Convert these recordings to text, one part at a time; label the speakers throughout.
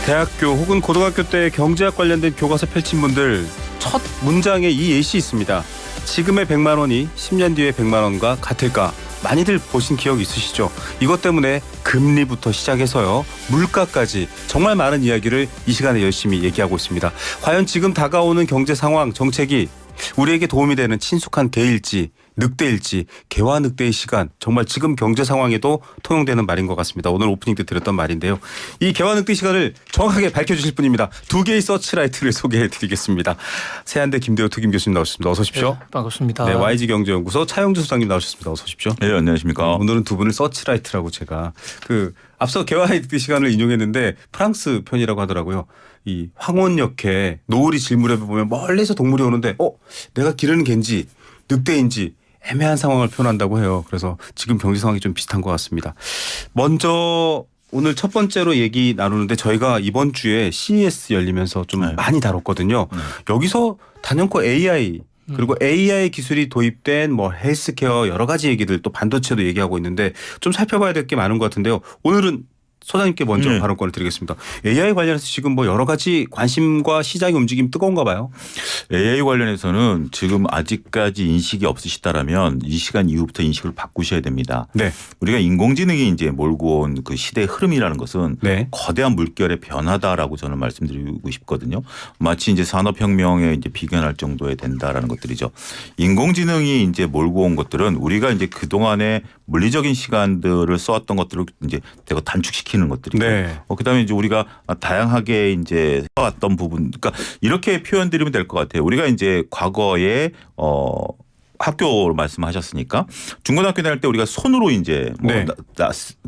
Speaker 1: 대학교 혹은 고등학교 때 경제학 관련된 교과서 펼친 분들 첫 문장에 이 예시 있습니다. 지금의 100만 원이 10년 뒤의 100만 원과 같을까? 많이들 보신 기억 있으시죠? 이것 때문에 금리부터 시작해서요. 물가까지 정말 많은 이야기를 이 시간에 열심히 얘기하고 있습니다. 과연 지금 다가오는 경제 상황, 정책이 우리에게 도움이 되는 친숙한 개일지, 늑대일지, 개와 늑대의 시간, 정말 지금 경제 상황에도 통용되는 말인 것 같습니다. 오늘 오프닝 때 드렸던 말인데요. 이 개와 늑대 시간을 정확하게 밝혀주실 분입니다. 두 개의 서치라이트를 소개해드리겠습니다. 세한대 김대호 특임 교수님 나오셨습니다. 어서 오십시오.
Speaker 2: 네, 반갑습니다.
Speaker 1: 네, YG경제연구소 차영주 소장님 나오셨습니다. 어서 오십시오.
Speaker 3: 네, 안녕하십니까.
Speaker 1: 오늘은 두 분을 서치라이트라고 제가 앞서 개와 늑대 시간을 인용했는데 프랑스 편이라고 하더라고요. 이 황혼역에 노을이 질무렵에 보면 멀리서 동물이 오는데 내가 기르는 개인지 늑대인지 애매한 상황을 표현한다고 해요. 그래서 지금 경제 상황이 좀 비슷한 것 같습니다. 먼저 오늘 첫 번째로 얘기 나누는데 저희가 이번 주에 CES 열리면서 좀 많이 다뤘거든요. 여기서 단연코 AI 그리고 AI 기술이 도입된 헬스케어 여러 가지 얘기들 또 반도체도 얘기하고 있는데 좀 살펴봐야 될 게 많은 것 같은데요. 오늘은 소장님께 먼저 발언권을 드리겠습니다. AI 관련해서 지금 여러 가지 관심과 시장의 움직임 뜨거운가 봐요.
Speaker 3: AI 관련해서는 지금 아직까지 인식이 없으시다라면 이 시간 이후부터 인식을 바꾸셔야 됩니다.
Speaker 1: 네.
Speaker 3: 우리가 인공지능이 이제 몰고 온 그 시대의 흐름이라는 것은
Speaker 1: 네.
Speaker 3: 거대한 물결의 변화다라고 저는 말씀드리고 싶거든요. 마치 이제 산업혁명에 이제 비견할 정도에 된다라는 것들이죠. 인공지능이 이제 몰고 온 것들은 우리가 이제 그동안에 물리적인 시간들을 써왔던 것들을 이제 대거 단축시키는 것들이고
Speaker 1: 네.
Speaker 3: 그다음에 이제 우리가 다양하게 이제 써왔던 부분, 그러니까 이렇게 표현드리면 될 것 같아요. 우리가 이제 과거에 학교 말씀하셨으니까 중고등학교 다닐 때 우리가 손으로 이제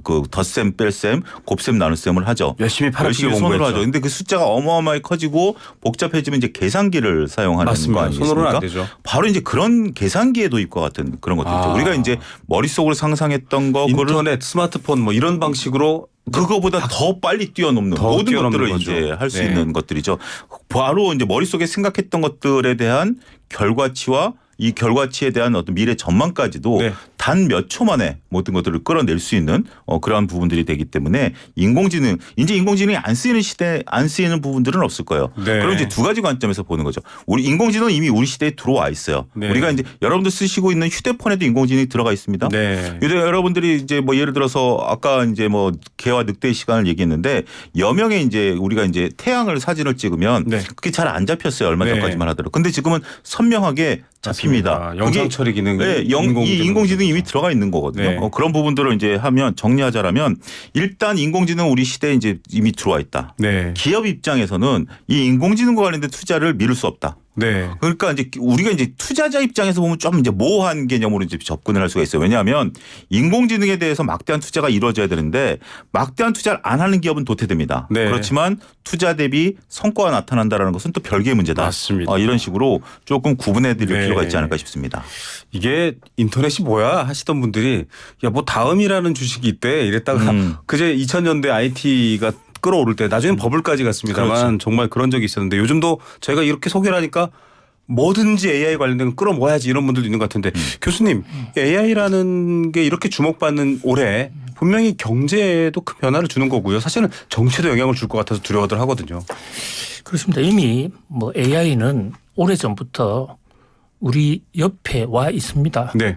Speaker 3: 그 덧셈, 뺄셈, 곱셈, 나눗셈을 하죠.
Speaker 1: 열심히
Speaker 3: 열심히 손으로 하죠. 근데 그 숫자가 어마어마하게 커지고 복잡해지면 이제 계산기를 사용하는
Speaker 1: 맞습니다.
Speaker 3: 거 아니겠습니까?
Speaker 1: 손으로는 안 되죠.
Speaker 3: 바로 이제 그런 계산기의 도입과 같은 그런 것들이죠. 우리가 이제 머릿속으로 상상했던 거,
Speaker 1: 인터넷, 스마트폰 이런 방식으로
Speaker 3: 그거보다 더 빨리 뛰어넘는
Speaker 1: 더
Speaker 3: 모든
Speaker 1: 뛰어넘는
Speaker 3: 것들을
Speaker 1: 거죠.
Speaker 3: 이제 할 수
Speaker 1: 네.
Speaker 3: 있는 것들이죠. 바로 이제 머릿속에 생각했던 것들에 대한 결과치와 이 결과치에 대한 어떤 미래 전망까지도
Speaker 1: 네.
Speaker 3: 단 몇 초 만에 모든 것들을 끌어낼 수 있는 그러한 부분들이 되기 때문에 인공지능, 이제 인공지능이 안 쓰이는 시대, 안 쓰이는 부분들은 없을 거예요.
Speaker 1: 네.
Speaker 3: 그럼 이제 두 가지 관점에서 보는 거죠. 우리 인공지능은 이미 우리 시대에 들어와 있어요.
Speaker 1: 네.
Speaker 3: 우리가 이제 여러분들 쓰시고 있는 휴대폰에도 인공지능이 들어가 있습니다.
Speaker 1: 네.
Speaker 3: 여러분들이 이제 예를 들어서 아까 이제 개와 늑대의 시간을 얘기했는데 여명에 이제 우리가 이제 태양을 사진을 찍으면
Speaker 1: 네.
Speaker 3: 그게 잘 안 잡혔어요. 얼마
Speaker 1: 네.
Speaker 3: 전까지만 하더라도. 근데 지금은 선명하게 잡힙니다.
Speaker 1: 맞습니다. 영상 처리 기능.
Speaker 3: 네, 이 인공지능이 이미 들어가 있는 거거든요.
Speaker 1: 네.
Speaker 3: 그런 부분들을 이제 하면 정리하자라면 일단 인공지능 우리 시대에 이제 이미 들어와 있다.
Speaker 1: 네.
Speaker 3: 기업 입장에서는 이 인공지능과 관련된 투자를 미룰 수 없다.
Speaker 1: 네.
Speaker 3: 그러니까 이제 우리가 이제 투자자 입장에서 보면 좀 이제 모호한 개념으로 이제 접근을 할 수가 있어요. 왜냐하면 인공지능에 대해서 막대한 투자가 이루어져야 되는데 막대한 투자를 안 하는 기업은 도태됩니다.
Speaker 1: 네.
Speaker 3: 그렇지만 투자 대비 성과가 나타난다라는 것은 또 별개의 문제다.
Speaker 1: 맞습니다.
Speaker 3: 이런 식으로 조금 구분해 드릴
Speaker 1: 네.
Speaker 3: 필요가 있지 않을까 싶습니다.
Speaker 1: 이게 인터넷이 뭐야 하시던 분들이 다음이라는 주식이 있대 이랬다가 그제 2000년대 IT가 끌어오를 때 나중엔 버블까지 갔습니다만
Speaker 3: 그렇죠.
Speaker 1: 정말 그런 적이 있었는데 요즘도 저희가 이렇게 소개를 하니까 뭐든지 AI 관련된 거 끌어모아야지 이런 분들도 있는 것 같은데 교수님 AI라는 게 이렇게 주목받는 올해 분명히 경제에도 큰 변화를 주는 거고요. 사실은 정치에도 영향을 줄 것 같아서 두려워들 하거든요.
Speaker 2: 그렇습니다. 이미 AI는 오래전부터 우리 옆에 와 있습니다.
Speaker 1: 네.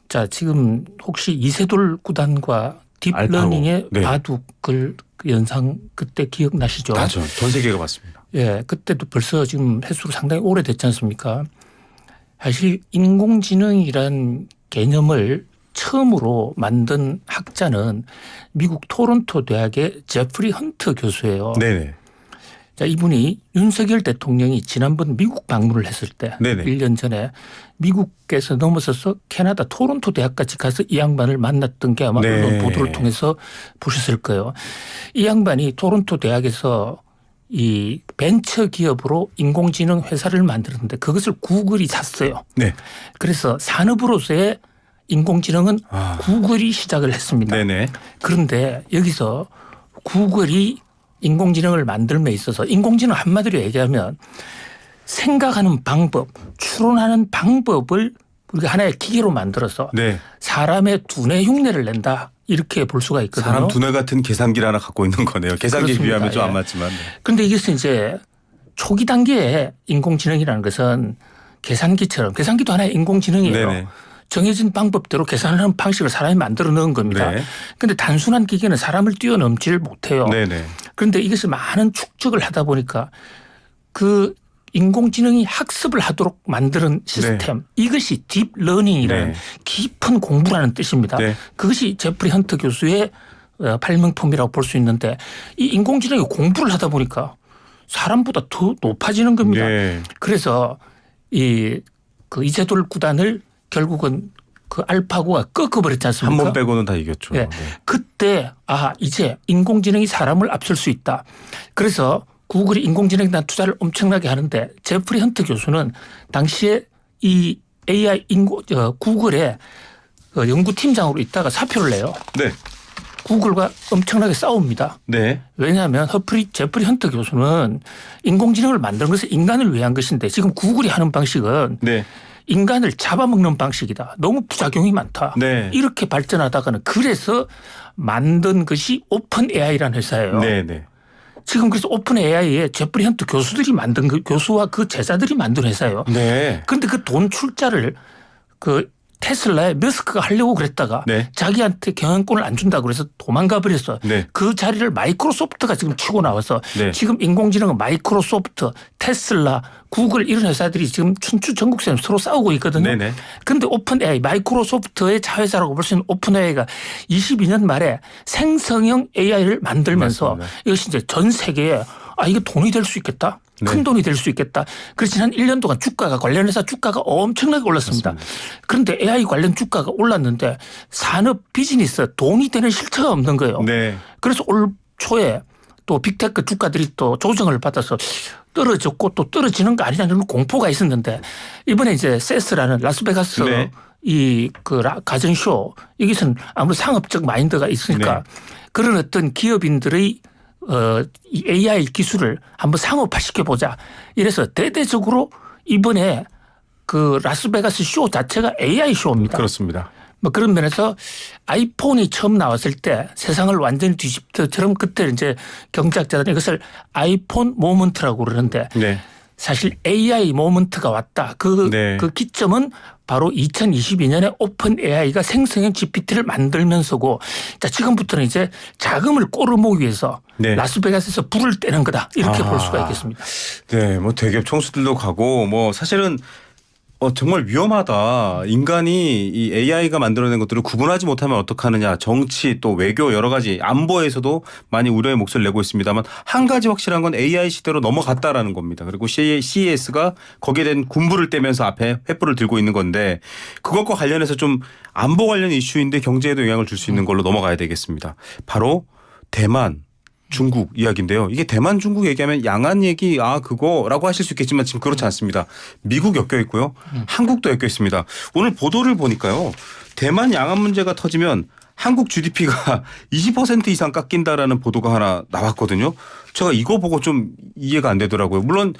Speaker 2: 자, 지금 혹시 이세돌 구단과 딥러닝의
Speaker 1: 네.
Speaker 2: 바둑을 연상 그때 기억나시죠?
Speaker 1: 나죠. 전 세계가 봤습니다.
Speaker 2: 예, 그때도 벌써 지금 횟수가 상당히 오래됐지 않습니까? 사실 인공지능이란 개념을 처음으로 만든 학자는 미국 토론토 대학의 제프리 헌트 교수예요.
Speaker 1: 네네.
Speaker 2: 자, 이분이 윤석열 대통령이 지난번 미국 방문을 했을 때
Speaker 1: 네네.
Speaker 2: 1년 전에 미국에서 넘어서서 캐나다 토론토 대학까지 가서 이 양반을 만났던 게 아마
Speaker 1: 네.
Speaker 2: 언론 보도를 통해서 보셨을 거예요. 이 양반이 토론토 대학에서 이 벤처 기업으로 인공지능 회사를 만들었는데 그것을 구글이 샀어요.
Speaker 1: 네.
Speaker 2: 그래서 산업으로서의 인공지능은 구글이 시작을 했습니다.
Speaker 1: 네네.
Speaker 2: 그런데 여기서 구글이 인공지능을 만들m에 있어서 인공지능 한마디로 얘기하면 생각하는 방법, 추론하는 방법을 우리가 하나의 기계로 만들어서
Speaker 1: 네.
Speaker 2: 사람의 두뇌 흉내를 낸다. 이렇게 볼 수가 있거든요.
Speaker 1: 사람 두뇌 같은 계산기를 하나 갖고 있는 거네요. 계산기에
Speaker 2: 그렇습니다.
Speaker 1: 비하면 좀 안
Speaker 2: 예.
Speaker 1: 맞지만. 네.
Speaker 2: 그런데 이것은 이제 초기 단계에 인공지능이라는 것은 계산기처럼 계산기도 하나의 인공지능이에요.
Speaker 1: 네네.
Speaker 2: 정해진 방법대로 계산하는 방식을 사람이 만들어 넣은 겁니다.
Speaker 1: 네.
Speaker 2: 그런데 단순한 기계는 사람을 뛰어넘지를 못해요.
Speaker 1: 네네.
Speaker 2: 그런데 이것을 많은 축적을 하다 보니까 그 인공지능이 학습을 하도록 만드는 시스템 이것이 딥러닝이라는
Speaker 1: 네.
Speaker 2: 깊은 공부라는 뜻입니다.
Speaker 1: 네.
Speaker 2: 그것이 제프리 헌트 교수의 발명품이라고 볼 수 있는데 이 인공지능이 공부를 하다 보니까 사람보다 더 높아지는 겁니다.
Speaker 1: 네.
Speaker 2: 그래서 그 이세돌 구단을 결국은 그 알파고가 꺾어버렸지 않습니까?
Speaker 1: 한 번 빼고는 다 이겼죠.
Speaker 2: 네.
Speaker 1: 네.
Speaker 2: 그때 이제 인공지능이 사람을 앞설 수 있다. 그래서 구글이 인공지능에 대한 투자를 엄청나게 하는데 제프리 헌트 교수는 당시에 이 AI 구글의 연구팀장으로 있다가 사표를 내요.
Speaker 1: 네.
Speaker 2: 구글과 엄청나게 싸웁니다.
Speaker 1: 네.
Speaker 2: 왜냐하면 제프리 헌트 교수는 인공지능을 만드는 것은 인간을 위한 것인데 지금 구글이 하는 방식은
Speaker 1: 네.
Speaker 2: 인간을 잡아먹는 방식이다. 너무 부작용이 많다.
Speaker 1: 네.
Speaker 2: 이렇게 발전하다가는 그래서 만든 것이 오픈 AI라는 회사예요.
Speaker 1: 네네.
Speaker 2: 지금 그래서 오픈 AI에 제프리 헌트 교수들이 만든 교수와 그 제자들이 만든 회사예요.
Speaker 1: 네.
Speaker 2: 그런데 그 돈 출자를 그 테슬라에 머스크가 하려고 그랬다가
Speaker 1: 네.
Speaker 2: 자기한테 경영권을 안 준다고 그래서 도망가 버렸어.
Speaker 1: 네.
Speaker 2: 그 자리를 마이크로소프트가 지금 치고 나와서
Speaker 1: 네.
Speaker 2: 지금 인공지능은 마이크로소프트, 테슬라, 구글 이런 회사들이 지금 춘추전국처럼 서로 싸우고 있거든요.
Speaker 1: 네네.
Speaker 2: 그런데 오픈 AI, 마이크로소프트의 자회사라고 볼 수 있는 오픈 AI가 22년 말에 생성형 AI를 만들면서
Speaker 1: 맞습니다.
Speaker 2: 이것이 이제 전 세계에 이게 돈이 될 수 있겠다.
Speaker 1: 네.
Speaker 2: 큰 돈이 될 수 있겠다. 그래서 지난 1년 동안 관련 회사 주가가 엄청나게 올랐습니다. 그런데 AI 관련 주가가 올랐는데 산업 비즈니스 돈이 되는 실체가 없는 거예요.
Speaker 1: 네.
Speaker 2: 그래서 올 초에 또 빅테크 주가들이 또 조정을 받아서 떨어졌고 또 떨어지는 거 아니냐는 공포가 있었는데 이번에 이제 세스라는 라스베가스
Speaker 1: 네.
Speaker 2: 가전쇼 여기서는 아무래도 상업적 마인드가 있으니까
Speaker 1: 네.
Speaker 2: 그런 어떤 기업인들의 이 AI 기술을 한번 상업화시켜 보자. 이래서 대대적으로 이번에 그 라스베가스 쇼 자체가 AI 쇼입니다.
Speaker 1: 그렇습니다.
Speaker 2: 뭐 그런 면에서 아이폰이 처음 나왔을 때 세상을 완전히 뒤집더처럼 그때 이제 경제학자들은 이것을 아이폰 모먼트라고 그러는데
Speaker 1: 네.
Speaker 2: 사실 AI 모먼트가 왔다. 그 기점은 바로 2022년에 오픈 AI가 생성형 GPT를 만들면서고 자, 지금부터는 이제 자금을 꼬르모기 위해서
Speaker 1: 네.
Speaker 2: 라스베가스에서 불을 떼는 거다. 이렇게 볼 수가 있겠습니다.
Speaker 1: 네. 뭐 대기업 총수들도 가고 뭐 사실은 정말 위험하다. 인간이 이 AI가 만들어낸 것들을 구분하지 못하면 어떡하느냐. 정치 또 외교 여러 가지 안보에서도 많이 우려의 목소리를 내고 있습니다만 한 가지 확실한 건 AI 시대로 넘어갔다라는 겁니다. 그리고 CES가 거기에 대한 군부를 떼면서 앞에 횃불을 들고 있는 건데 그것과 관련해서 좀 안보 관련 이슈인데 경제에도 영향을 줄 수 있는 걸로 넘어가야 되겠습니다. 바로 대만. 중국 이야기인데요. 이게 대만 중국 얘기하면 양안 얘기 그거라고 하실 수 있겠지만 지금 그렇지 않습니다. 미국 엮여 있고요. 한국도 엮여 있습니다. 오늘 보도를 보니까요. 대만 양안 문제가 터지면 한국 GDP가 20% 이상 깎인다라는 보도가 하나 나왔거든요. 제가 이거 보고 좀 이해가 안 되더라고요. 물론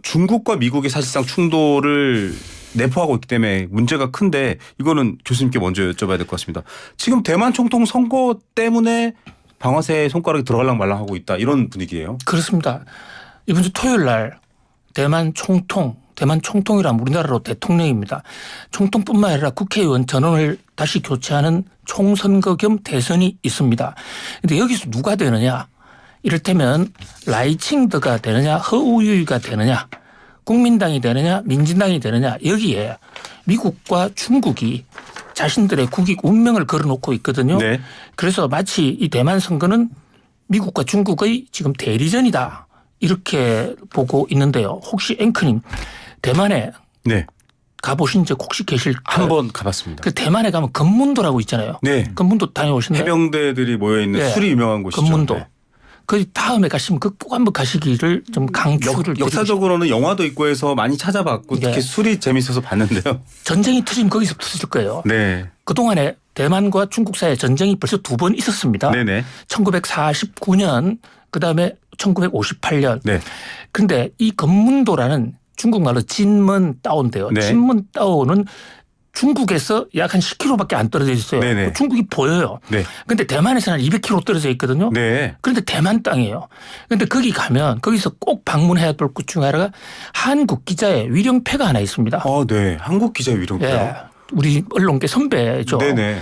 Speaker 1: 중국과 미국이 사실상 충돌을 내포하고 있기 때문에 문제가 큰데 이거는 교수님께 먼저 여쭤봐야 될 것 같습니다. 지금 대만 총통 선거 때문에 방아쇠에 손가락이 들어갈랑 말랑 하고 있다. 이런 분위기예요.
Speaker 2: 그렇습니다. 이번 주 토요일 날 대만 총통이란 우리나라로 대통령입니다. 총통뿐만 아니라 국회의원 전원을 다시 교체하는 총선거 겸 대선이 있습니다. 그런데 여기서 누가 되느냐. 이를테면 라이칭드가 되느냐 허우유이가 되느냐 국민당이 되느냐 민진당이 되느냐 여기에 미국과 중국이 자신들의 국익 운명을 걸어놓고 있거든요.
Speaker 1: 네.
Speaker 2: 그래서 마치 이 대만 선거는 미국과 중국의 지금 대리전이다. 이렇게 보고 있는데요. 혹시 앵커님 대만에
Speaker 1: 네.
Speaker 2: 가보신 적 혹시 계실까요?
Speaker 1: 한번 가봤습니다.
Speaker 2: 그 대만에 가면 건문도라고 있잖아요.
Speaker 1: 네.
Speaker 2: 건문도 다녀오셨나요?
Speaker 1: 해병대들이 모여있는
Speaker 2: 네.
Speaker 1: 술이 유명한 곳이죠.
Speaker 2: 건문도.
Speaker 1: 네.
Speaker 2: 그 다음에 가시면 꼭 한번 가시기를 좀 강추를
Speaker 1: 역사적으로는 영화도 있고 해서 많이 찾아봤고
Speaker 2: 네.
Speaker 1: 특히 술이 재밌어서 봤는데요.
Speaker 2: 전쟁이 터지면 거기서 터질 거예요.
Speaker 1: 네.
Speaker 2: 그동안에 대만과 중국 사이에 전쟁이 벌써 2번 있었습니다.
Speaker 1: 네네.
Speaker 2: 1949년 그다음에 1958년.
Speaker 1: 네.
Speaker 2: 그런데 이 건문도라는 중국말로 진먼다오인데요.
Speaker 1: 네.
Speaker 2: 진먼다오는 중국에서 약 한 10km밖에 안 떨어져 있어요.
Speaker 1: 네네.
Speaker 2: 중국이 보여요.
Speaker 1: 네.
Speaker 2: 그런데 대만에서는 한 200km 떨어져 있거든요.
Speaker 1: 네.
Speaker 2: 그런데 대만 땅이에요. 그런데 거기 가면 거기서 꼭 방문해야 될 곳 중 하나가 한국 기자의 위령패가 하나 있습니다.
Speaker 1: 네. 한국 기자 위령패요.
Speaker 2: 예. 우리 언론계 선배죠.
Speaker 1: 네네.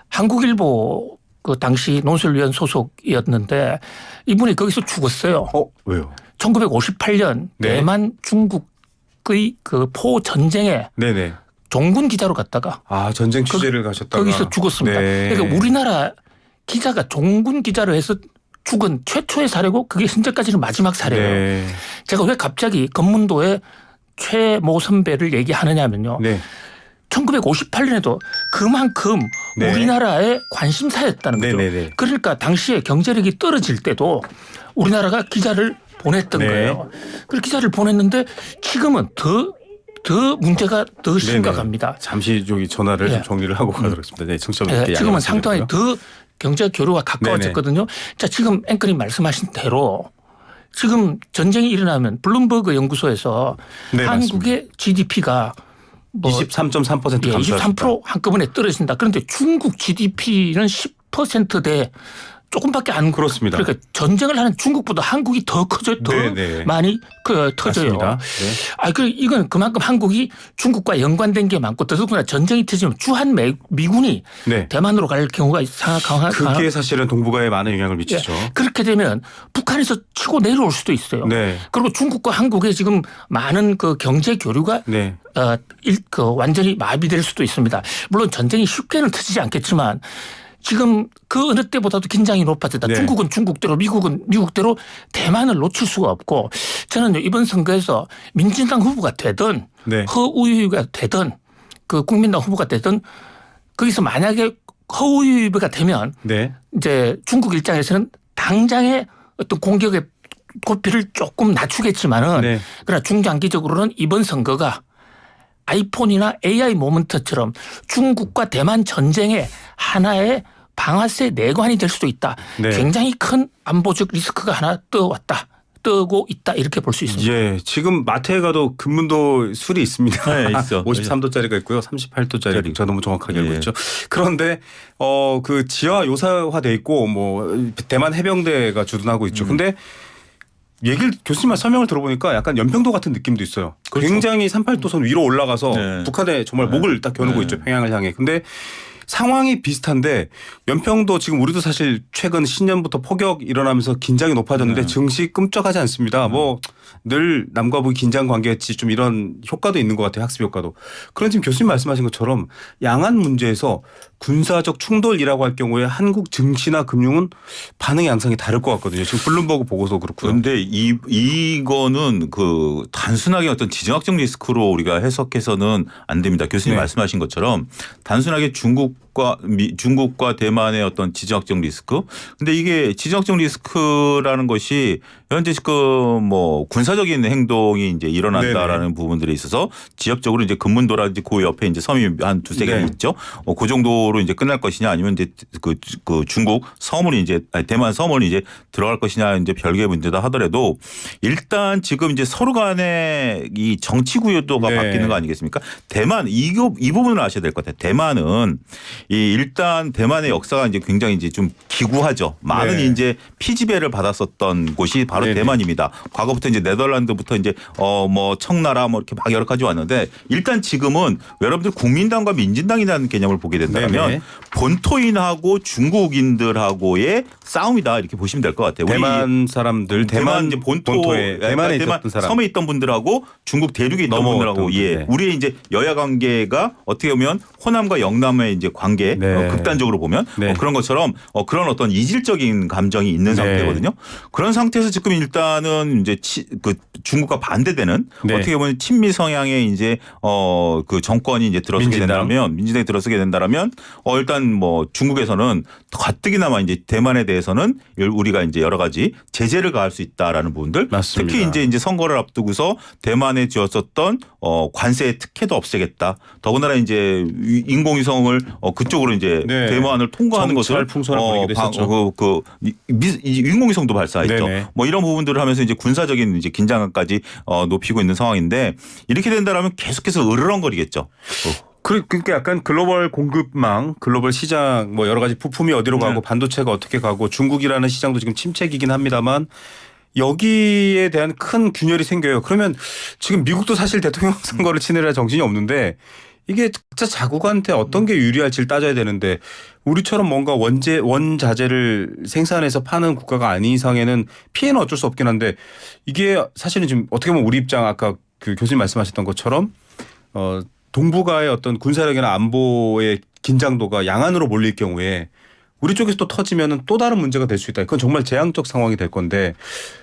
Speaker 2: 한국일보 그 당시 논설위원 소속이었는데 이분이 거기서 죽었어요.
Speaker 1: 왜요?
Speaker 2: 1958년
Speaker 1: 네.
Speaker 2: 대만 중국의 그 포 전쟁에
Speaker 1: 네네.
Speaker 2: 종군 기자로 갔다가
Speaker 1: 전쟁 취재를 가셨다가
Speaker 2: 거기서 죽었습니다.
Speaker 1: 네.
Speaker 2: 그러니까 우리나라 기자가 종군 기자로 해서 죽은 최초의 사례고 그게 현재까지는 마지막 사례예요.
Speaker 1: 네.
Speaker 2: 제가 왜 갑자기 검문도의 최모 선배를 얘기하느냐면요.
Speaker 1: 네.
Speaker 2: 1958년에도 그만큼
Speaker 1: 네.
Speaker 2: 우리나라의 관심사였다는 거죠.
Speaker 1: 네네네.
Speaker 2: 그러니까 당시에 경제력이 떨어질 때도 우리나라가 기자를 보냈던
Speaker 1: 네.
Speaker 2: 거예요. 그 기자를 보냈는데 지금은 더 문제가 더 심각합니다.
Speaker 1: 잠시 저기 전화를
Speaker 2: 예.
Speaker 1: 좀 정리를 하고 가도록 하겠습니다. 네, 청취자분께
Speaker 2: 지금은 상당히 더 경제 교류가 가까워졌거든요. 자, 지금 앵커님 말씀하신 대로 지금 전쟁이 일어나면 블룸버그 연구소에서
Speaker 1: 네,
Speaker 2: 한국의 GDP가
Speaker 1: 23.3% 감소했습니다.
Speaker 2: 23% 한꺼번에 떨어진다. 그런데 중국 GDP는 10%대 조금밖에 안
Speaker 1: 그렇습니다.
Speaker 2: 그러니까 전쟁을 하는 중국보다 한국이 더 커져 더
Speaker 1: 네네.
Speaker 2: 많이 터져요.
Speaker 1: 맞습니다. 네.
Speaker 2: 이건 그만큼 한국이 중국과 연관된 게 많고 더더구나 전쟁이 터지면 주한 미군이
Speaker 1: 네.
Speaker 2: 대만으로 갈 경우가 강한
Speaker 1: 그게 사실은 동북아에 많은 영향을 미치죠.
Speaker 2: 그렇게 되면 북한에서 치고 내려올 수도 있어요.
Speaker 1: 네.
Speaker 2: 그리고 중국과 한국의 지금 많은 그 경제 교류가
Speaker 1: 네.
Speaker 2: 완전히 마비될 수도 있습니다. 물론 전쟁이 쉽게는 터지지 않겠지만 지금 그 어느 때보다도 긴장이 높아졌다.
Speaker 1: 네.
Speaker 2: 중국은 중국대로 미국은 미국대로 대만을 놓칠 수가 없고 저는 이번 선거에서 민진당 후보가 되든
Speaker 1: 네.
Speaker 2: 허우유가 되든 그 국민당 후보가 되든 거기서 만약에 허우유가 되면
Speaker 1: 네.
Speaker 2: 이제 중국 입장에서는 당장의 어떤 공격의 고삐를 조금 낮추겠지만은
Speaker 1: 네.
Speaker 2: 그러나 중장기적으로는 이번 선거가 아이폰이나 AI 모먼트처럼 중국과 대만 전쟁의 하나의 방아쇠 내관이 될 수도 있다.
Speaker 1: 네.
Speaker 2: 굉장히 큰 안보적 리스크가 하나 뜨고 있다 이렇게 볼 수 있습니다.
Speaker 1: 예, 지금 마트에 가도 금문도 술이 있습니다.
Speaker 3: 네, 있어.
Speaker 1: 53도짜리가 있고요. 38도짜리. 제가 너무 정확하게 알고
Speaker 3: 예.
Speaker 1: 있죠. 그런데 그 지하 요사화돼 있고 뭐 대만 해병대가 주둔하고 있죠. 근데 교수님 설명을 들어보니까 약간 연평도 같은 느낌도 있어요.
Speaker 3: 그렇죠.
Speaker 1: 굉장히 38도선 위로 올라가서
Speaker 3: 네.
Speaker 1: 북한에 정말 목을 딱 겨누고
Speaker 3: 네.
Speaker 1: 있죠. 평양을 향해. 근데 상황이 비슷한데 연평도 지금 우리도 사실 최근 신년부터 폭격 일어나면서 긴장이 높아졌는데 증시 끔찍하지 않습니다. 뭐 늘 남과 북이 긴장 관계였지 좀 이런 효과도 있는 것 같아요. 학습 효과도. 그런 지금 교수님 말씀하신 것처럼 양안 문제에서 군사적 충돌이라고 할 경우에 한국 증시나 금융은 반응의 양상이 다를 것 같거든요. 지금 블룸버그 보고서 그렇고요.
Speaker 3: 그런데 이거는 그 단순하게 어떤 지정학적 리스크로 우리가 해석해서는 안 됩니다. 교수님
Speaker 1: 네.
Speaker 3: 말씀하신 것처럼 단순하게 중국과 대만의 어떤 지정학적 리스크. 근데 이게 지정학적 리스크라는 것이 현재 지금 뭐 군사적인 행동이 이제 일어난다라는
Speaker 1: 네네.
Speaker 3: 부분들에 있어서 지역적으로 이제 금문도라든지 그 옆에 이제 섬이 한 두세 개
Speaker 1: 네.
Speaker 3: 있죠. 그 정도로 이제 끝날 것이냐 아니면 이제 그 중국 섬을 대만 섬을 이제 들어갈 것이냐 이제 별개의 문제다 하더라도 일단 지금 이제 서로 간의 이 정치 구조도가
Speaker 1: 네.
Speaker 3: 바뀌는 거 아니겠습니까? 대만 이 부분을 아셔야 될 것 같아요. 대만은 일단 대만의 역사가 이제 굉장히 이제 좀 기구하죠. 많은
Speaker 1: 네.
Speaker 3: 이제 피지배를 받았었던 곳이 바로
Speaker 1: 네네.
Speaker 3: 대만입니다. 과거부터 이제 네덜란드부터 이제 뭐 청나라 뭐 이렇게 막 여러 가지 왔는데 일단 지금은 여러분들 국민당과 민진당이라는 개념을 보게 된다면
Speaker 1: 네네.
Speaker 3: 본토인하고 중국인들하고의 싸움이다 이렇게 보시면 될 것 같아요.
Speaker 1: 대만 사람들
Speaker 3: 대만 이제
Speaker 1: 본토에 대만에
Speaker 3: 대만
Speaker 1: 있었던 사람.
Speaker 3: 섬에 있던 분들하고 중국 대륙에 있던
Speaker 1: 넘어왔던
Speaker 3: 분들하고
Speaker 1: 분들, 네.
Speaker 3: 우리의 이제 여야 관계가 어떻게 보면 호남과 영남의 이제 관계
Speaker 1: 네.
Speaker 3: 극단적으로 보면
Speaker 1: 네.
Speaker 3: 그런 것처럼 그런 어떤 이질적인 감정이 있는
Speaker 1: 네.
Speaker 3: 상태거든요. 그런 상태에서 지금 일단은 이제 그 중국과 반대되는
Speaker 1: 네.
Speaker 3: 어떻게 보면 친미 성향의 이제 그 정권이 이제 들어서게
Speaker 1: 민진당.
Speaker 3: 된다면 민진당이 들어서게 된다면 일단 뭐 중국에서는 가뜩이나마 이제 대만에 대해서는 우리가 이제 여러 가지 제재를 가할 수 있다라는 부분들
Speaker 1: 맞습니다.
Speaker 3: 특히 이제 선거를 앞두고서 대만에 지었었던 관세 특혜도 없애겠다. 더군다나 이제 인공위성을 그쪽으로 이제
Speaker 1: 네.
Speaker 3: 대만을 통과하는
Speaker 1: 정찰
Speaker 3: 것을
Speaker 1: 풍선을 보내기도 했었죠.
Speaker 3: 인공위성도 발사했죠.
Speaker 1: 네네.
Speaker 3: 뭐 이런 부분들을 하면서 이제 군사적인 이제 긴장감까지 높이고 있는 상황인데 이렇게 된다라면 계속해서 으르렁거리겠죠.
Speaker 1: 그러니까 약간 글로벌 공급망, 글로벌 시장 뭐 여러 가지 부품이 어디로 가고 반도체가 어떻게 가고 중국이라는 시장도 지금 침체기긴 합니다만 여기에 대한 큰 균열이 생겨요. 그러면 지금 미국도 사실 대통령 선거를 치느라 정신이 없는데 이게 각자 자국한테 어떤 게 유리할지를 따져야 되는데 우리처럼 뭔가 원자재를 생산해서 파는 국가가 아닌 이상에는 피해는 어쩔 수 없긴 한데 이게 사실은 지금 어떻게 보면 우리 입장 아까 그 교수님 말씀하셨던 것처럼 동북아의 어떤 군사력이나 안보의 긴장도가 양안으로 몰릴 경우에 우리 쪽에서 또 터지면은 또 다른 문제가 될 수 있다. 그건 정말 재앙적 상황이 될 건데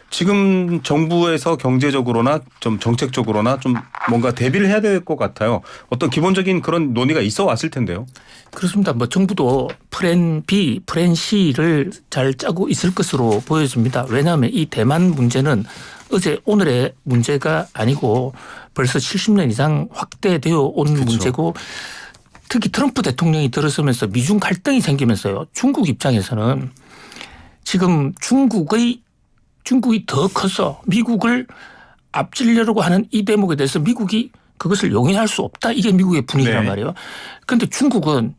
Speaker 1: 지금 정부에서 경제적으로나 좀 정책적으로나 좀 뭔가 대비를 해야 될 것 같아요. 어떤 기본적인 그런 논의가 있어 왔을 텐데요.
Speaker 2: 그렇습니다. 뭐 정부도 플랜 B, 플랜 C를 잘 짜고 있을 것으로 보여집니다. 왜냐하면 이 대만 문제는 어제 오늘의 문제가 아니고 벌써 70년 이상 확대되어 온
Speaker 1: 그렇죠. 문제고
Speaker 2: 특히 트럼프 대통령이 들어서면서 미중 갈등이 생기면서요. 중국 입장에서는 지금 중국이 더 커서 미국을 앞질려고 하는 이 대목에 대해서 미국이 그것을 용인할 수 없다. 이게 미국의 분위기란
Speaker 1: 네.
Speaker 2: 말이에요. 그런데 중국은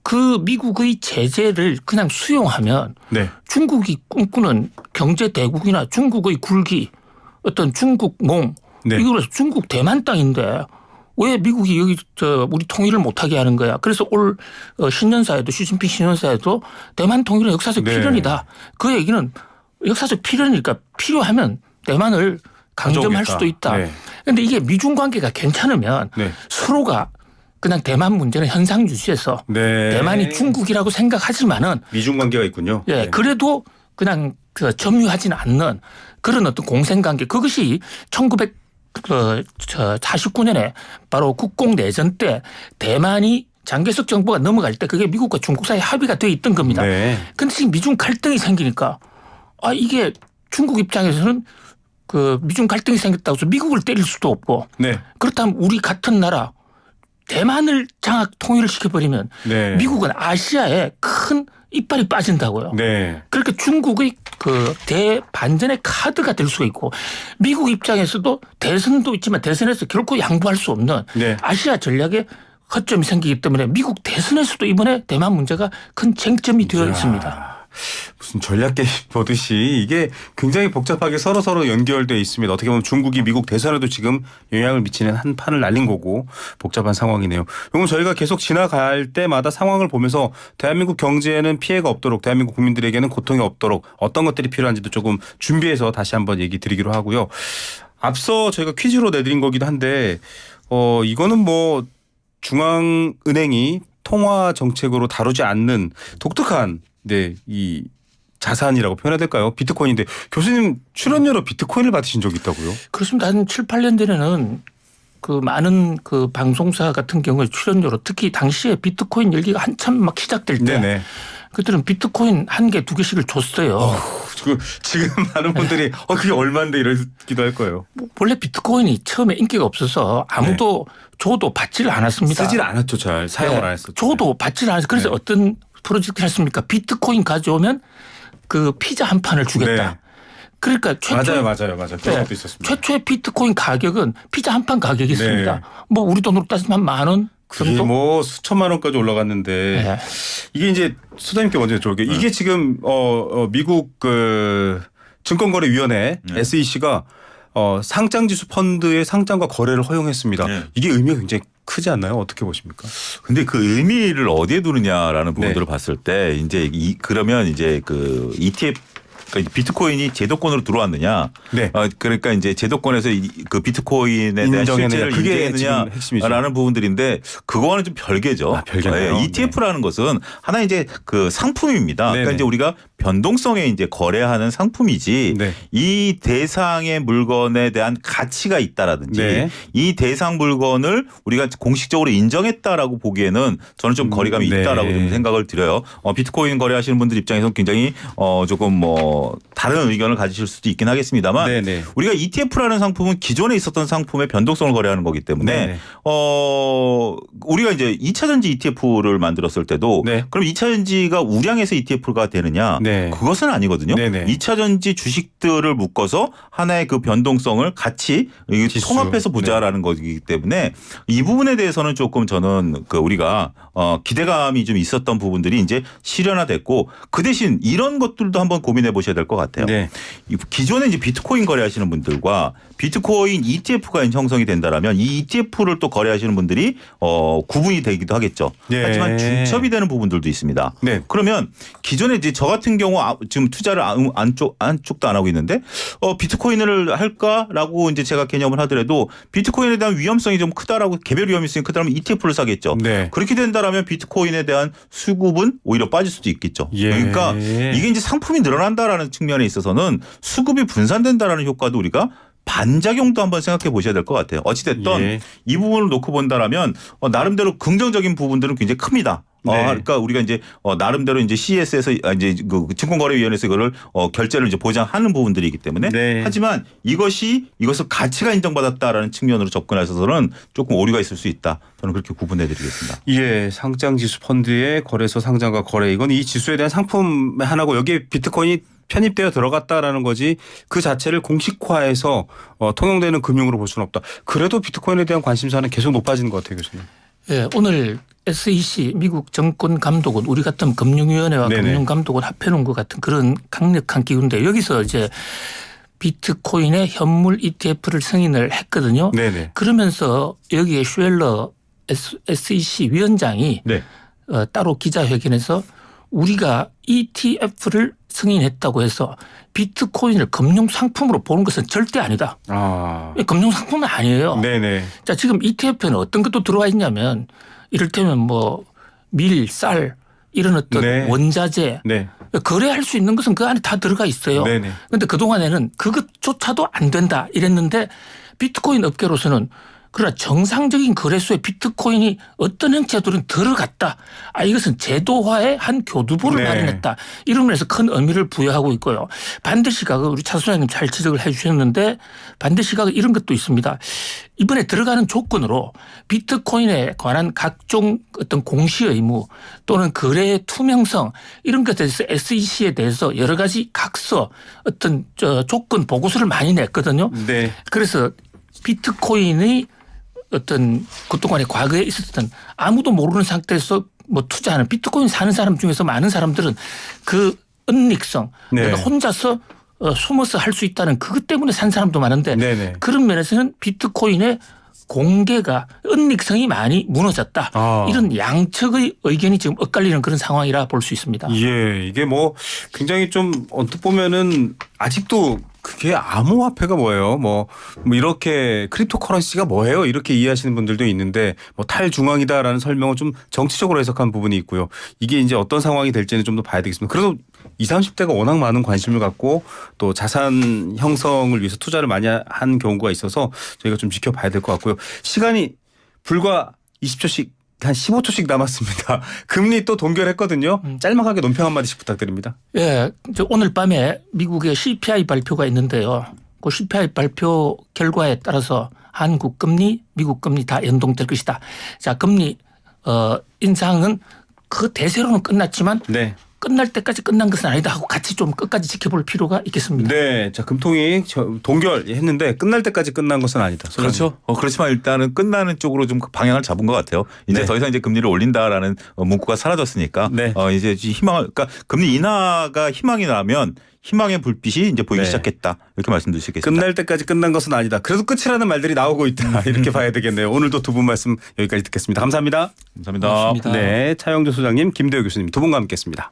Speaker 2: 그 미국의 제재를 그냥 수용하면
Speaker 1: 네.
Speaker 2: 중국이 꿈꾸는 경제 대국이나 중국의 굴기 어떤 중국몽
Speaker 1: 네.
Speaker 2: 이거라서 중국 대만 땅인데 왜 미국이 여기 우리 통일을 못하게 하는 거야. 그래서 올 신년사에도 시진핑 신년사에도 대만 통일은 역사적
Speaker 1: 네.
Speaker 2: 필연이다. 그 얘기는 역사적 필연이니까 필요하면 대만을 강점할
Speaker 1: 가져오겠다.
Speaker 2: 수도 있다.
Speaker 1: 네.
Speaker 2: 그런데 이게 미중 관계가 괜찮으면
Speaker 1: 네.
Speaker 2: 서로가 그냥 대만 문제는 현상 유지해서
Speaker 1: 네.
Speaker 2: 대만이 중국이라고 생각하지만은
Speaker 1: 미중 관계가 있군요.
Speaker 2: 예,
Speaker 1: 네.
Speaker 2: 그래도 그냥 점유하지는 않는 그런 어떤 공생관계 그것이 1949년에 바로 국공내전 때 대만이 장개석 정부가 넘어갈 때 그게 미국과 중국 사이에 합의가 되어 있던 겁니다.
Speaker 1: 네.
Speaker 2: 그런데 지금 미중 갈등이 생기니까 이게 중국 입장에서는 그 미중 갈등이 생겼다고 해서 미국을 때릴 수도 없고
Speaker 1: 네.
Speaker 2: 그렇다면 우리 같은 나라 대만을 장악 통일을 시켜버리면
Speaker 1: 네.
Speaker 2: 미국은 아시아에 큰 이빨이 빠진다고요.
Speaker 1: 네.
Speaker 2: 그러니까 중국의 그 대반전의 카드가 될 수가 있고 미국 입장에서도 대선도 있지만 대선에서 결코 양보할 수 없는
Speaker 1: 네.
Speaker 2: 아시아 전략에 허점이 생기기 때문에 미국 대선에서도 이번에 대만 문제가 큰 쟁점이 되어 있습니다.
Speaker 1: 무슨 전략 게임 보듯이 이게 굉장히 복잡하게 서로 연결되어 있습니다. 어떻게 보면 중국이 미국 대선에도 지금 영향을 미치는 한 판을 날린 거고 복잡한 상황이네요. 이건 저희가 계속 지나갈 때마다 상황을 보면서 대한민국 경제에는 피해가 없도록 대한민국 국민들에게는 고통이 없도록 어떤 것들이 필요한지도 조금 준비해서 다시 한번 얘기 드리기로 하고요. 앞서 저희가 퀴즈로 내드린 거기도 한데 이거는 뭐 중앙은행이 통화 정책으로 다루지 않는 독특한 이 자산이라고 표현해야 될까요? 비트코인인데 교수님 출연료로 비트코인을 받으신 적이 있다고요?
Speaker 2: 그렇습니다. 한 7, 8년 전에는 그 많은 그 방송사 같은 경우에 출연료로 특히 당시에 비트코인 열기가 한참 막 시작될 때
Speaker 1: 네네.
Speaker 2: 그들은 비트코인 한 개, 두 개씩을 줬어요.
Speaker 1: 지금 많은 분들이 그게 얼마인데 이러기도 할 거예요.
Speaker 2: 원래 비트코인이 처음에 인기가 없어서 아무도 줘도 받지를 않았습니다.
Speaker 1: 쓰질 않았죠. 잘 사용을 안 했었죠.
Speaker 2: 줘도 받지를 않았어요. 그래서
Speaker 1: 네.
Speaker 2: 어떤 프로젝트를 했습니까? 비트코인 가져오면 그 피자 한 판을 주겠다.
Speaker 1: 네.
Speaker 2: 그러니까
Speaker 1: 맞아요. 그런
Speaker 2: 네.
Speaker 1: 것도 있었습니다.
Speaker 2: 최초의 비트코인 가격은 피자 한 판 가격이었습니다.
Speaker 1: 네.
Speaker 2: 뭐 우리 돈으로 따지면 10,000원
Speaker 1: 그게
Speaker 2: 정도.
Speaker 1: 뭐 수천만 원까지 올라갔는데
Speaker 2: 네.
Speaker 1: 이게 이제 소장님께 먼저 여쭤볼게요. 이게 지금 미국 그 증권거래위원회
Speaker 3: 네.
Speaker 1: SEC가 상장지수 펀드의 상장과 거래를 허용했습니다.
Speaker 3: 네.
Speaker 1: 이게 의미가 굉장히 크지 않나요? 어떻게 보십니까?
Speaker 3: 근데 그 의미를 어디에 두느냐라는 부분들을
Speaker 1: 네.
Speaker 3: 봤을 때 이제 그러면 이제 그 ETF 그러니까 비트코인이 제도권으로 들어왔느냐.
Speaker 1: 네.
Speaker 3: 그러니까 이제 제도권에서 그 비트코인에 대한
Speaker 1: 인정했느냐.
Speaker 3: 실제를
Speaker 1: 그게 지금 핵심이죠.
Speaker 3: 인정했느냐라는 부분들인데 그거와는 좀 별개죠.
Speaker 1: 별개네요.
Speaker 3: ETF라는 것은 하나의 이제 그 상품입니다.
Speaker 1: 네네.
Speaker 3: 그러니까 이제 우리가 변동성에 이제 거래하는 상품이지
Speaker 1: 네.
Speaker 3: 이 대상의 물건에 대한 가치가 있다라든지
Speaker 1: 네.
Speaker 3: 이 대상 물건을 우리가 공식적으로 인정했다라고 보기에는 저는 좀 거리감이
Speaker 1: 네.
Speaker 3: 있다라고 좀 생각을 드려요. 비트코인 거래하시는 분들 입장에서는 굉장히 조금 뭐 다른 의견을 가지실 수도 있긴 하겠습니다만
Speaker 1: 네네.
Speaker 3: 우리가 ETF라는 상품은 기존에 있었던 상품의 변동성을 거래하는 거기 때문에
Speaker 1: 네네.
Speaker 3: 우리가 이제 2차전지 ETF를 만들었을 때도
Speaker 1: 네.
Speaker 3: 그럼 2차전지가 우량해서 ETF가 되느냐?
Speaker 1: 네.
Speaker 3: 그것은 아니거든요.
Speaker 1: 네네.
Speaker 3: 2차전지 주식들을 묶어서 하나의 그 변동성을 같이
Speaker 1: 지수.
Speaker 3: 통합해서 보자라는 거기 때문에 이 부분에 대해서는 조금 저는 그 우리가 기대감이 좀 있었던 부분들이 이제 실현화됐고 그 대신 이런 것들도 한번 고민해 보셔야 될 것 같아요.
Speaker 1: 네.
Speaker 3: 기존에 이제 비트코인 거래하시는 분들과 비트코인 ETF가 형성이 된다라면 이 ETF를 또 거래하시는 분들이 구분이 되기도 하겠죠.
Speaker 1: 네.
Speaker 3: 하지만 중첩이 되는 부분들도 있습니다.
Speaker 1: 네.
Speaker 3: 그러면 기존에 이제 저 같은 경우 지금 투자를 안쪽도 안 하고 있는데 비트코인을 할까라고 이제 제가 개념을 하더라도 비트코인에 대한 위험성이 좀 크다라고 개별 위험성이 크다면 ETF를 사겠죠.
Speaker 1: 네.
Speaker 3: 그렇게 된다라면 비트코인에 대한 수급은 오히려 빠질 수도 있겠죠.
Speaker 1: 예.
Speaker 3: 그러니까 이게 이제 상품이 늘어난다라는 측면에 있어서는 수급이 분산된다라는 효과도 우리가 반작용도 한번 생각해 보셔야 될 것 같아요. 어찌됐든
Speaker 1: 예.
Speaker 3: 이 부분을 놓고 본다라면 나름대로 긍정적인 부분들은 굉장히 큽니다.
Speaker 1: 네.
Speaker 3: 그러니까 우리가 이제 나름대로 이제 CS에서 이제 그 증권거래위원회에서 이거를 결제를 이제 보장하는 부분들이기 때문에
Speaker 1: 네.
Speaker 3: 하지만 이것을 가치가 인정받았다라는 측면으로 접근하셔서는 조금 오류가 있을 수 있다. 저는 그렇게 구분해드리겠습니다.
Speaker 1: 예, 상장지수 펀드의 거래소 상장과 거래 이건 이 지수에 대한 상품의 하나고 여기에 비트코인이 편입되어 들어갔다라는 거지 그 자체를 공식화해서 통용되는 금융으로 볼 수는 없다. 그래도 비트코인에 대한 관심사는 계속 높아지는 것 같아요, 교수님.
Speaker 2: 예, 오늘 SEC 미국 정권감독원 우리 같은 금융위원회와
Speaker 1: 네네.
Speaker 2: 금융감독원 합해놓은 것 같은 그런 강력한 기구인데 여기서 이제 비트코인의 현물 ETF를 승인을 했거든요.
Speaker 1: 네네.
Speaker 2: 그러면서 여기에 슈엘러 SEC 위원장이
Speaker 1: 네.
Speaker 2: 따로 기자회견에서 우리가 ETF를 승인했다고 해서 비트코인을 금융상품으로 보는 것은 절대 아니다.
Speaker 1: 아.
Speaker 2: 금융상품은 아니에요.
Speaker 1: 네네.
Speaker 2: 자, 지금 ETF에는 어떤 것도 들어와 있냐면 이를테면 뭐 밀, 쌀 이런 어떤
Speaker 1: 네.
Speaker 2: 원자재
Speaker 1: 네.
Speaker 2: 거래할 수 있는 것은 그 안에 다 들어가 있어요.
Speaker 1: 네네.
Speaker 2: 그런데 그동안에는 그것조차도 안 된다 이랬는데 비트코인 업계로서는 그러나 정상적인 거래소에 비트코인이 어떤 형태로든 들어갔다. 이것은 제도화의 한 교두보를
Speaker 1: 네.
Speaker 2: 마련했다. 이런 면에서 큰 의미를 부여하고 있고요. 반대 시각은 우리 차 소장님 잘 지적을 해 주셨는데 반대 시각은 이런 것도 있습니다. 이번에 들어가는 조건으로 비트코인에 관한 각종 어떤 공시 의무 또는 거래의 투명성 이런 것에 대해서 SEC에 대해서 여러 가지 각서 어떤 조건 보고서를 많이 냈거든요.
Speaker 1: 네.
Speaker 2: 그래서 비트코인의 어떤 그동안에 과거에 있었던 아무도 모르는 상태에서 뭐 투자하는 비트코인 사는 사람 중에서 많은 사람들은 그 은닉성
Speaker 1: 네.
Speaker 2: 내가 혼자서 숨어서 할 수 있다는 그것 때문에 산 사람도 많은데
Speaker 1: 네네.
Speaker 2: 그런 면에서는 비트코인의 공개가 은닉성이 많이 무너졌다.
Speaker 1: 아.
Speaker 2: 이런 양측의 의견이 지금 엇갈리는 그런 상황이라 볼 수 있습니다.
Speaker 1: 예, 이게 뭐 굉장히 좀 언뜻 보면은 아직도 그게 암호화폐가 뭐예요? 뭐 이렇게 크립토커런시가 뭐예요? 이렇게 이해하시는 분들도 있는데 뭐 탈중앙이다라는 설명을 좀 정치적으로 해석한 부분이 있고요. 이게 이제 어떤 상황이 될지는 좀 더 봐야 되겠습니다. 그래도 20, 30대가 워낙 많은 관심을 갖고 또 자산 형성을 위해서 투자를 많이 한 경우가 있어서 저희가 좀 지켜봐야 될 것 같고요. 시간이 불과 20초씩 한 15초씩 남았습니다. 금리 또 동결했거든요. 짤막하게 논평 한마디씩 부탁드립니다.
Speaker 2: 예, 오늘 밤에 미국의 CPI 발표가 있는데요. 그 CPI 발표 결과에 따라서 한국 금리, 미국 금리 다 연동될 것이다. 자, 금리 인상은 그 대세로는 끝났지만
Speaker 1: 네.
Speaker 2: 끝날 때까지 끝난 것은 아니다 하고 같이 좀 끝까지 지켜볼 필요가 있겠습니다.
Speaker 1: 네. 자, 금통위 동결했는데 끝날 때까지 끝난 것은 아니다.
Speaker 3: 그렇죠. 그렇지만 일단은 끝나는 쪽으로 좀 방향을 잡은 것 같아요. 이제
Speaker 1: 네.
Speaker 3: 더 이상 이제 금리를 올린다라는 문구가 사라졌으니까
Speaker 1: 네.
Speaker 3: 이제 그러니까 금리 인하가 희망이 나면 희망의 불빛이 이제 보이기
Speaker 1: 네.
Speaker 3: 시작했다. 이렇게 말씀드릴 수 있겠습니다.
Speaker 1: 끝날 때까지 끝난 것은 아니다. 그래도 끝이라는 말들이 나오고 있다. 이렇게 봐야 되겠네요. 오늘도 두 분 말씀 여기까지 듣겠습니다. 감사합니다.
Speaker 3: 감사합니다.
Speaker 2: 고맙습니다.
Speaker 1: 네. 차영조 소장님, 김대호 교수님 두 분과 함께했습니다.